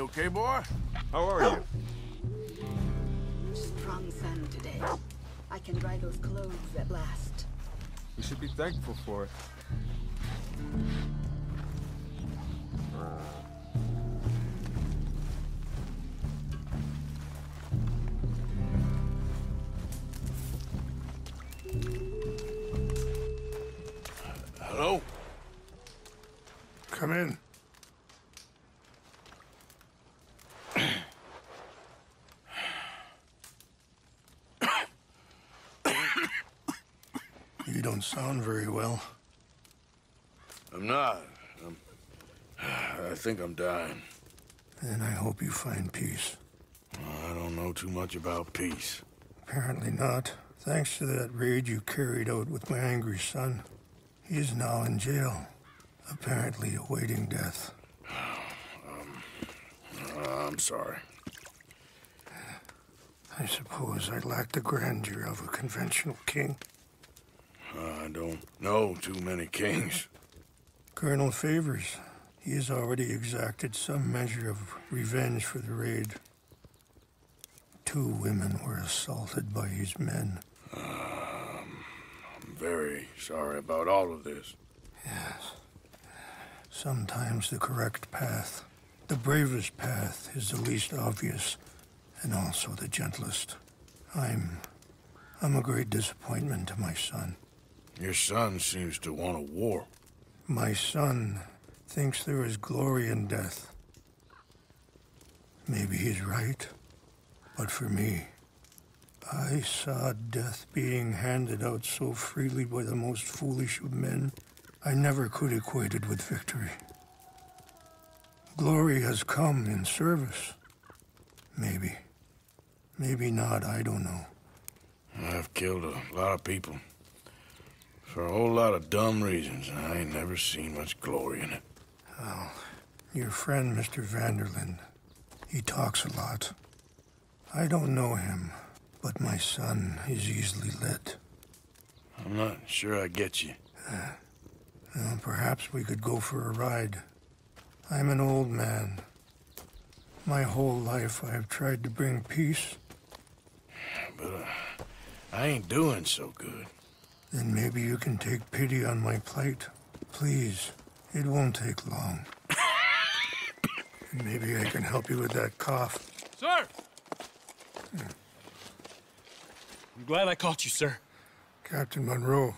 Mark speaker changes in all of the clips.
Speaker 1: You okay, boy?
Speaker 2: How are you?
Speaker 3: Strong sun today. I can dry those clothes at last.
Speaker 2: You should be thankful for it.
Speaker 1: Hello?
Speaker 4: Come in. You don't sound very well.
Speaker 1: I'm not. I think I'm dying.
Speaker 4: And I hope you find peace.
Speaker 1: I don't know too much about peace.
Speaker 4: Apparently not. Thanks to that raid you carried out with my angry son. He's now in jail, apparently awaiting death.
Speaker 1: I'm sorry.
Speaker 4: I suppose I lack the grandeur of a conventional king.
Speaker 1: I don't know too many kings.
Speaker 4: Colonel Favors, he has already exacted some measure of revenge for the raid. 2 women were assaulted by his men.
Speaker 1: I'm very sorry about all of this.
Speaker 4: Yes. Sometimes the correct path, the bravest path, is the least obvious, and also the gentlest. I'm a great disappointment to my son.
Speaker 1: Your son seems to want a war.
Speaker 4: My son thinks there is glory in death. Maybe he's right, but for me, I saw death being handed out so freely by the most foolish of men, I never could equate it with victory. Glory has come in service. Maybe. Maybe not, I don't know.
Speaker 1: I've killed a lot of people. For a whole lot of dumb reasons, and I ain't never seen much glory in it.
Speaker 4: Well, your friend, Mr. Vanderlyn, he talks a lot. I don't know him, but my son is easily led.
Speaker 1: I'm not sure I get you.
Speaker 4: Well, perhaps we could go for a ride. I'm an old man. My whole life I have tried to bring peace.
Speaker 1: But I ain't doing so good.
Speaker 4: Then maybe you can take pity on my plight. Please, it won't take long. And maybe I can help you with that cough.
Speaker 5: Sir! I'm glad I caught you, sir.
Speaker 4: Captain Monroe,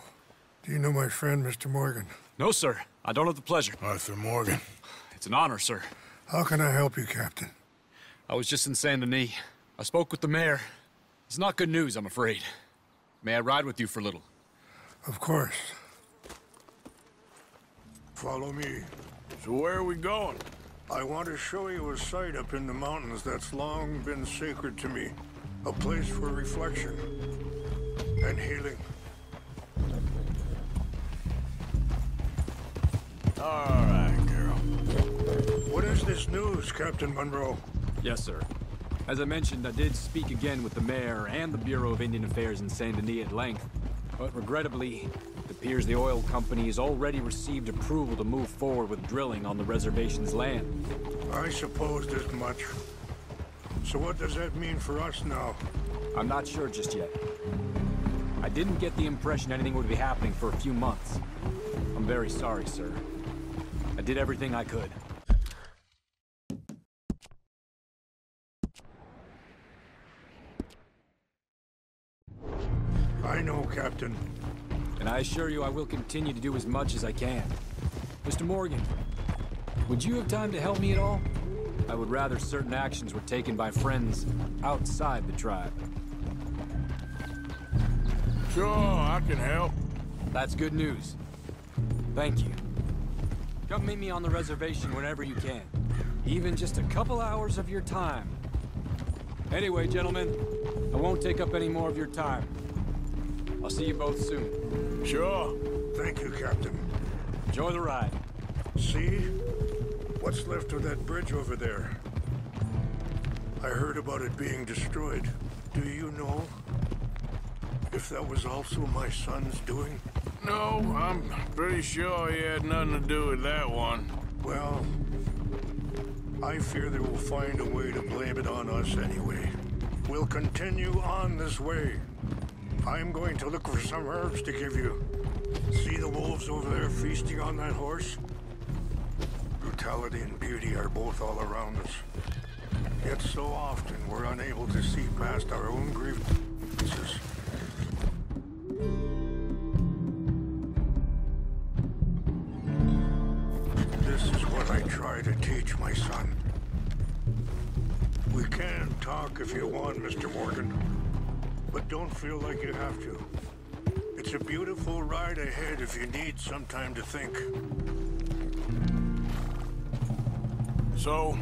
Speaker 4: do you know my friend, Mr. Morgan?
Speaker 5: No, sir. I don't have the pleasure.
Speaker 1: Arthur Morgan.
Speaker 5: It's an honor, sir.
Speaker 4: How can I help you, Captain?
Speaker 5: I was just in Saint Denis. I spoke with the mayor. It's not good news, I'm afraid. May I ride with you for a little?
Speaker 4: Of course. Follow me.
Speaker 1: So where are we going?
Speaker 4: I want to show you a site up in the mountains that's long been sacred to me. A place for reflection and healing.
Speaker 1: All right, girl.
Speaker 4: What is this news, Captain Monroe?
Speaker 5: Yes, sir. As I mentioned, I did speak again with the mayor and the Bureau of Indian Affairs in Saint Denis at length. But regrettably, it appears the oil company has already received approval to move forward with drilling on the reservation's land.
Speaker 4: I supposed as much. So what does that mean for us now?
Speaker 5: I'm not sure just yet. I didn't get the impression anything would be happening for a few months. I'm very sorry, sir. I did everything I could.
Speaker 4: I know, Captain.
Speaker 5: And I assure you I will continue to do as much as I can. Mr. Morgan, would you have time to help me at all? I would rather certain actions were taken by friends outside the tribe.
Speaker 1: Sure, I can help.
Speaker 5: That's good news. Thank you. Come meet me on the reservation whenever you can. Even just a couple hours of your time. Anyway, gentlemen, I won't take up any more of your time. I'll see you both soon.
Speaker 1: Sure.
Speaker 4: Thank you, Captain.
Speaker 5: Enjoy the ride.
Speaker 4: See? What's left of that bridge over there? I heard about it being destroyed. Do you know if that was also my son's doing?
Speaker 1: No, I'm pretty sure he had nothing to do with that one.
Speaker 4: Well, I fear they will find a way to blame it on us anyway. We'll continue on this way. I'm going to look for some herbs to give you. See the wolves over there feasting on that horse? Brutality and beauty are both all around us. Yet so often we're unable to see past our own grievances. This is what I try to teach my son. We can talk if you want, Mr. Morgan. But don't feel like you have to. It's a beautiful ride ahead if you need some time to think.
Speaker 1: So,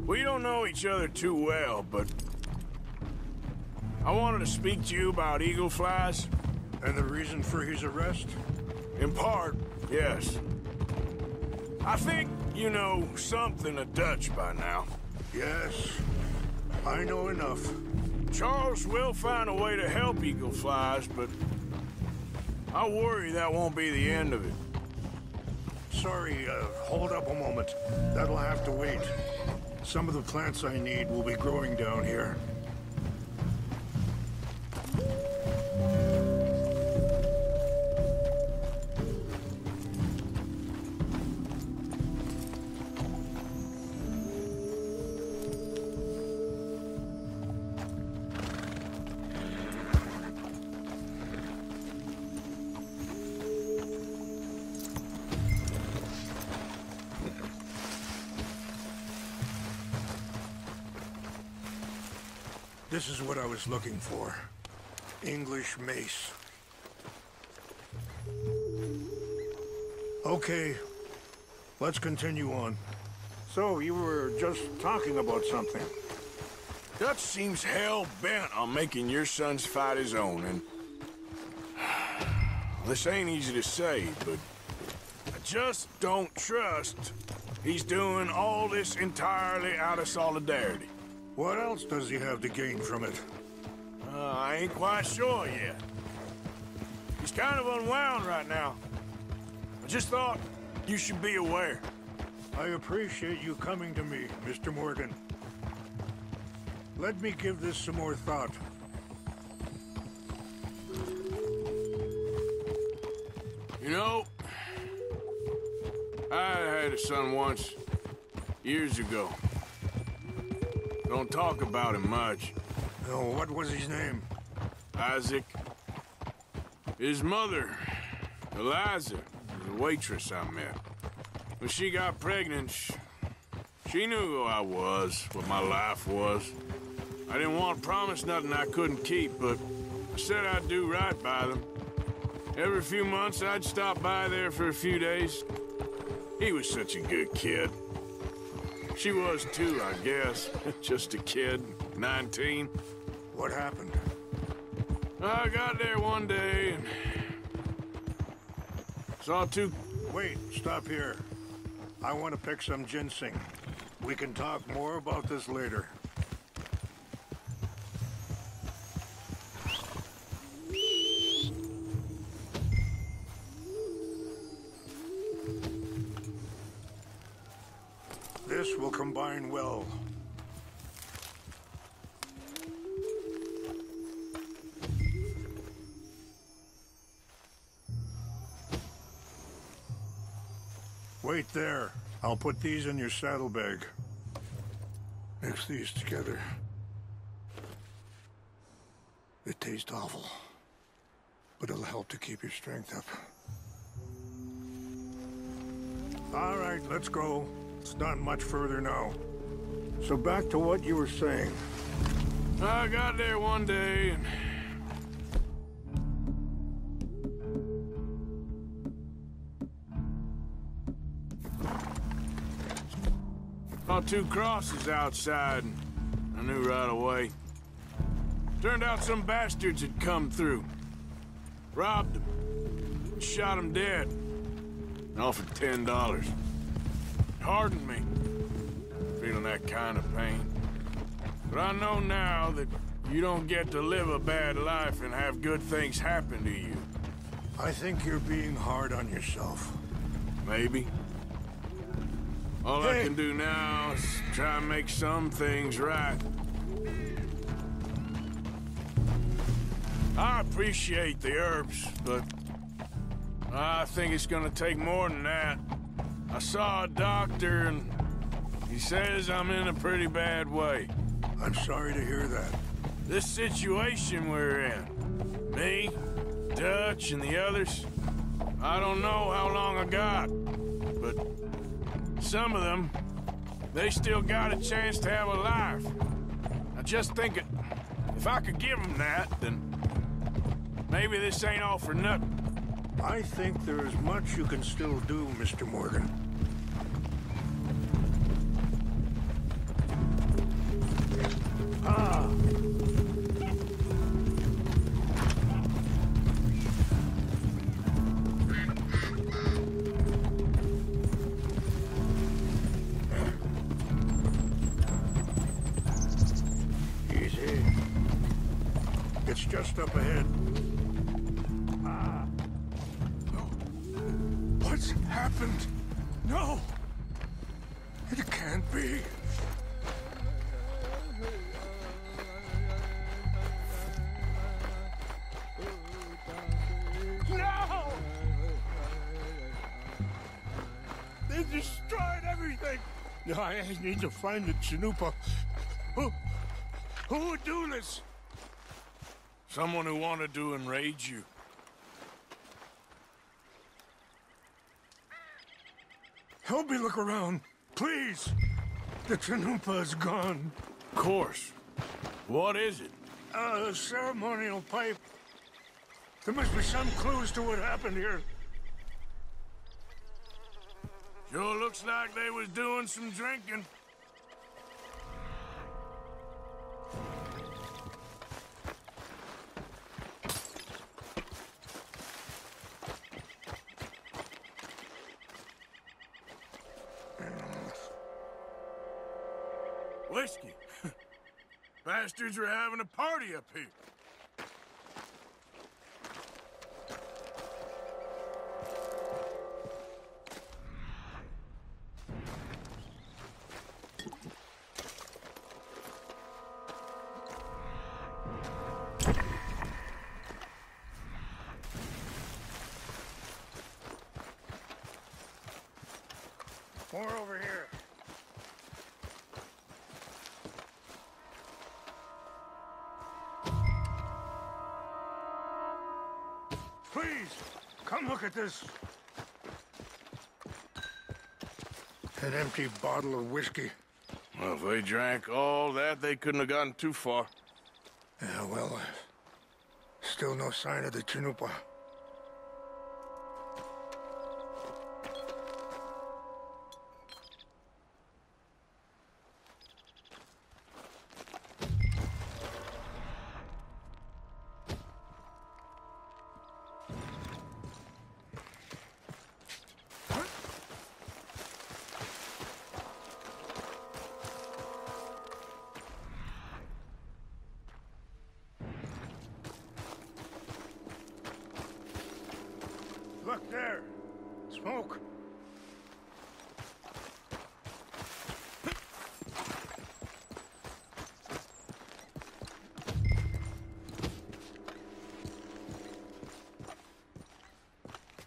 Speaker 1: we don't know each other too well, but I wanted to speak to you about eagle flies.
Speaker 4: And the reason for his arrest?
Speaker 1: In part, yes. I think you know something of Dutch by now.
Speaker 4: Yes, I know enough.
Speaker 1: Charles will find a way to help eagle flies, but I worry that won't be the end of it.
Speaker 4: Sorry, hold up a moment. That'll have to wait. Some of the plants I need will be growing down here. This is what I was looking for. English mace. Okay, let's continue on. So, you were just talking about something.
Speaker 1: Dutch seems hell-bent on making your sons fight his own, and... this ain't easy to say, but I just don't trust he's doing all this entirely out of solidarity.
Speaker 4: What else does he have to gain from it?
Speaker 1: I ain't quite sure yet. He's kind of unwound right now. I just thought you should be aware.
Speaker 4: I appreciate you coming to me, Mr. Morgan. Let me give this some more thought.
Speaker 1: You know, I had a son once, years ago. Don't talk about him much.
Speaker 4: Oh, what was his name?
Speaker 1: Isaac. His mother, Eliza, was a waitress I met. When she got pregnant, she knew who I was, what my life was. I didn't want to promise nothing I couldn't keep, but I said I'd do right by them. Every few months, I'd stop by there for a few days. He was such a good kid. She was too, I guess. Just a kid, 19.
Speaker 4: What happened?
Speaker 1: I got there one day and saw two...
Speaker 4: Wait, stop here. I want to pick some ginseng. We can talk more about this later. This will combine well. Wait there. I'll put these in your saddlebag. Mix these together. It tastes awful, but it'll help to keep your strength up. All right, let's go. It's not much further now. So back to what you were saying.
Speaker 1: I got there one day and... saw two crosses outside, and I knew right away. Turned out some bastards had come through. Robbed them. Shot them dead. And offered $10. Hardened me. Feeling that kind of pain. But I know now that you don't get to live a bad life and have good things happen to you.
Speaker 4: I think you're being hard on yourself.
Speaker 1: Maybe. All I can do now is try and make some things right. I appreciate the herbs, but I think it's gonna take more than that. I saw a doctor and he says I'm in a pretty bad way.
Speaker 4: I'm sorry to hear that.
Speaker 1: This situation we're in, me, Dutch, and the others, I don't know how long I got, but some of them, they still got a chance to have a life. I just think if I could give them that, then maybe this ain't all for nothing.
Speaker 4: I think there is much you can still do, Mr. Morgan. Ah! Easy. It's just up ahead.
Speaker 6: What's happened? No! It can't be. No! They destroyed everything! I need to find the Chanupa. Who would do this?
Speaker 1: Someone who wanted to enrage you.
Speaker 6: Help me look around, please. The Chanupa is gone.
Speaker 1: Of course. What is it?
Speaker 6: A ceremonial pipe. There must be some clues to what happened here.
Speaker 1: Sure looks like they was doing some drinking. Whiskey. Bastards are having a party up here.
Speaker 6: More over here. Please, come look at this.
Speaker 4: An empty bottle of whiskey.
Speaker 1: Well, if they drank all that, they couldn't have gotten too far.
Speaker 4: Yeah, well, still no sign of the Chanupa.
Speaker 6: Look there. Smoke.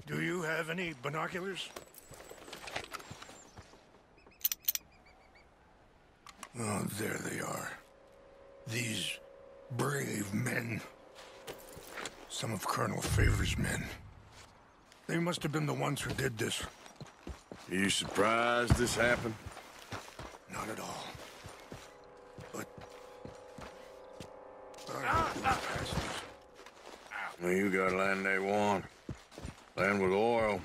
Speaker 4: Do you have any binoculars? Oh, there they are. These brave men. Some of Colonel Favor's men. They must have been the ones who did this.
Speaker 1: Are you surprised this happened?
Speaker 4: Not at all. But...
Speaker 1: Well, you got land they want. Land with oil.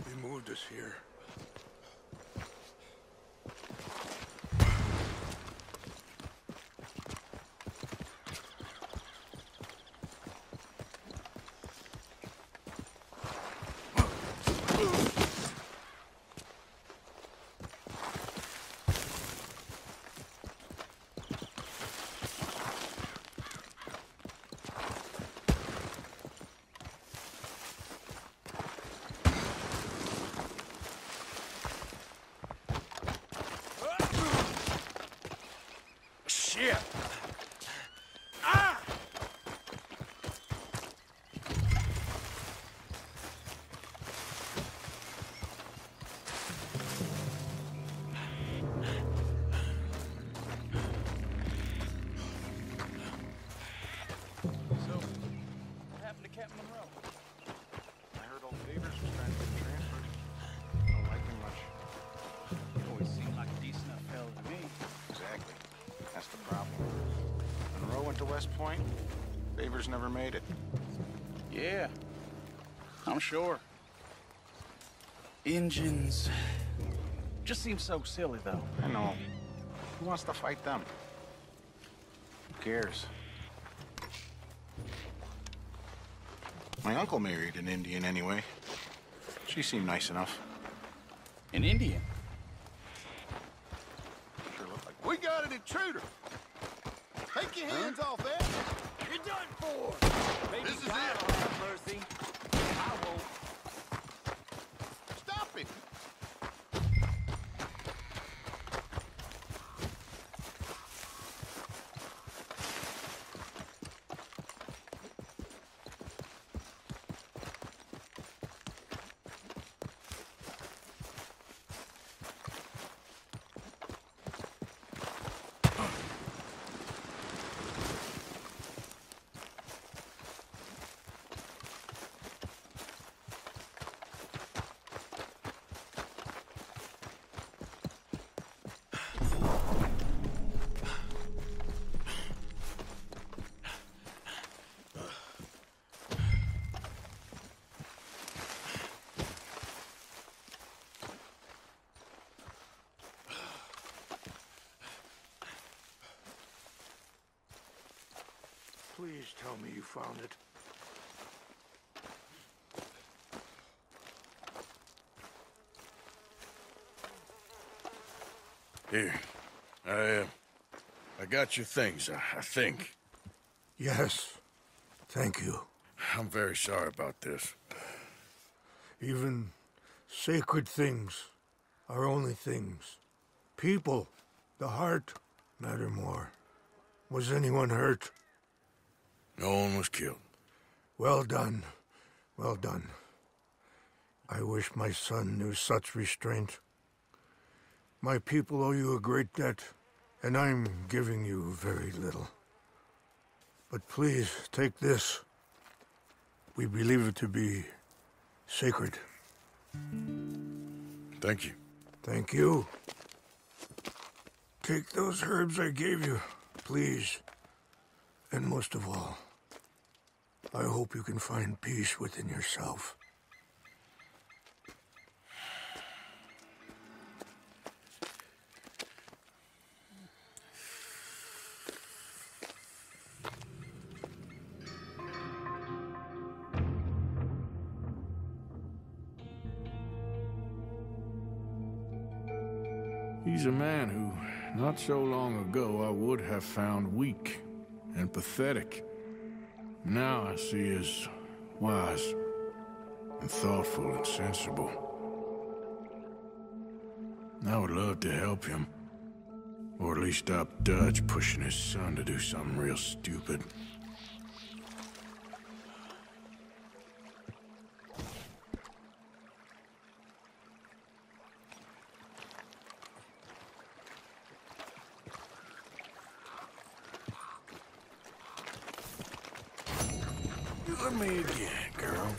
Speaker 4: They moved us here.
Speaker 7: West Point, Favors never made it.
Speaker 8: Yeah, I'm sure. Engines. Just seems so silly, though.
Speaker 7: I know. Who wants to fight them? Who cares? My uncle married an Indian anyway. She seemed nice enough.
Speaker 8: An Indian?
Speaker 7: Sure looked like
Speaker 9: We got an intruder. Take your hands off that.
Speaker 10: You're done for! Maybe
Speaker 9: This is
Speaker 10: God
Speaker 9: it.
Speaker 10: will have mercy. I won't.
Speaker 9: Stop it.
Speaker 6: Please tell me you found it.
Speaker 1: Here. I got your things, I think.
Speaker 4: Yes. Thank you.
Speaker 1: I'm very sorry about this.
Speaker 4: Even sacred things are only things. People, the heart, matter more. Was anyone hurt?
Speaker 1: No one was killed.
Speaker 4: Well done. Well done. I wish my son knew such restraint. My people owe you a great debt, and I'm giving you very little. But please, take this. We believe it to be sacred.
Speaker 1: Thank you.
Speaker 4: Thank you. Take those herbs I gave you, please. And most of all, I hope you can find peace within yourself.
Speaker 1: He's a man who, not so long ago, I would have found weak and pathetic. Now I see as wise and thoughtful and sensible. I would love to help him, or at least stop Dutch pushing his son to do something real stupid. Look at me again, girl.